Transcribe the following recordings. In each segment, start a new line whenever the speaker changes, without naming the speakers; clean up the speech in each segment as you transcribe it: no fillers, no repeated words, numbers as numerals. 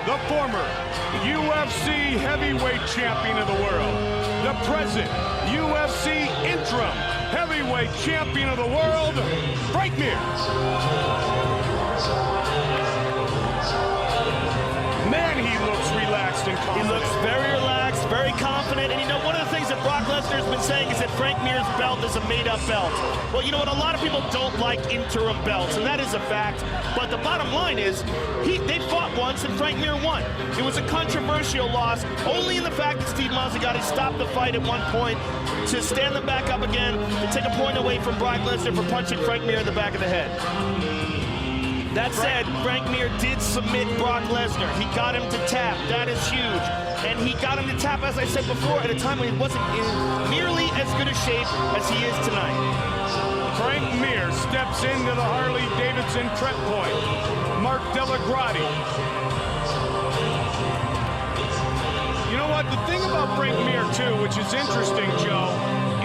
The former UFC heavyweight champion of the world, the present UFC interim heavyweight champion of the world, Frank Mir. Man, he looks relaxed and confident.
He looks very relaxed, very confident, and you know, one of the things that Brock Lesnar's been saying is that Frank Mir's belt is a made-up belt. Well, you know what, a lot of people don't like interim belts, and that is a fact, but the bottom line is, they fought once and Frank Mir won. It was a controversial loss, only in the fact that Steve Mazzagatti stopped the fight at one point to stand them back up again, to take a point away from Brock Lesnar for punching Frank Mir in the back of the head. That said, Frank Mir did submit Brock Lesnar. He got him to tap. That is huge. And he got him to tap, as I said before, at a time when he wasn't in nearly as good a shape as he is tonight.
Frank Mir steps into the Harley-Davidson prep point. Mark Delagrati. You know what? The thing about Frank Mir, too, which is interesting, Joe,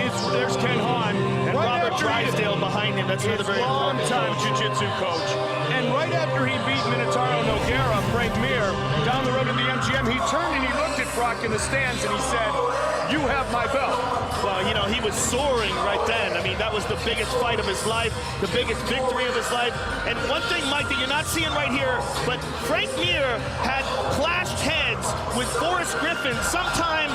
is there's Ken Hahn.
And Robert Drysdale behind him. That's another very important
long-time jiu-jitsu coach. And right after he beat Minotauro Nogueira, Frank Mir, down the road to the MGM, he turned and he looked at Brock in the stands and he said, "You have my belt."
Well, you know, he was soaring right then. I mean, that was the biggest fight of his life, the biggest victory of his life. And one thing, Mike, that you're not seeing right here, but Frank Mir had clashed heads with Forrest Griffin sometime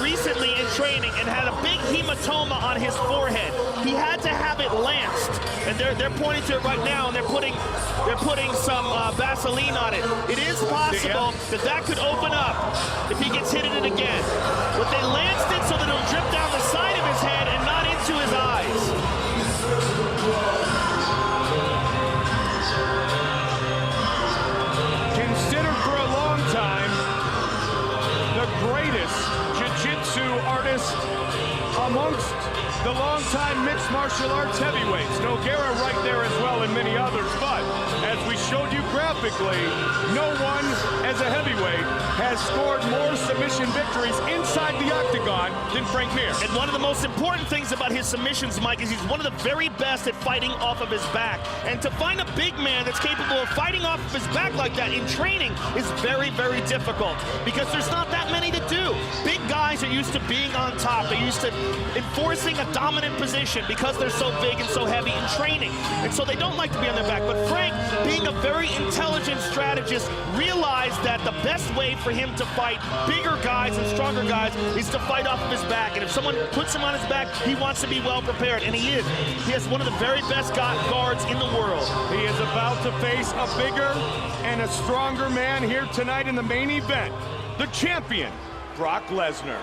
recently in training and had a big hematoma on his forehead. He had to have it lanced, and they're pointing to it right now, and they're putting some Vaseline on it. It is possible that could open up if he gets hit in it again. But they lanced it so that it'll drip down the side of his head and not into his eyes.
Considered for a long time the greatest jiu-jitsu artist amongst the longtime mixed martial arts heavyweights. Nogueira right there as well, and many others. But as we showed you graphically, no one as a heavyweight has scored more submission victories inside the octagon than Frank Mir.
And one of the most important things about his submissions, Mike, is he's one of the very best at fighting off of his back. And to find a big man that's capable of fighting off of his back like that in training is very, very difficult, because there's not that many to do. Big guys are used to being on top. They're used to enforcing a dominant position because they're so big and so heavy in training. And so they don't like to be on their back. But Frank, being a very intelligent strategist, realized that the best way for him to fight bigger guys and stronger guys is to fight off of his back. And if someone puts him on his back, he wants to be well prepared, and he is. He has one of the very best guards in the world.
He is about to face a bigger and a stronger man here tonight in the main event, the champion, Brock Lesnar.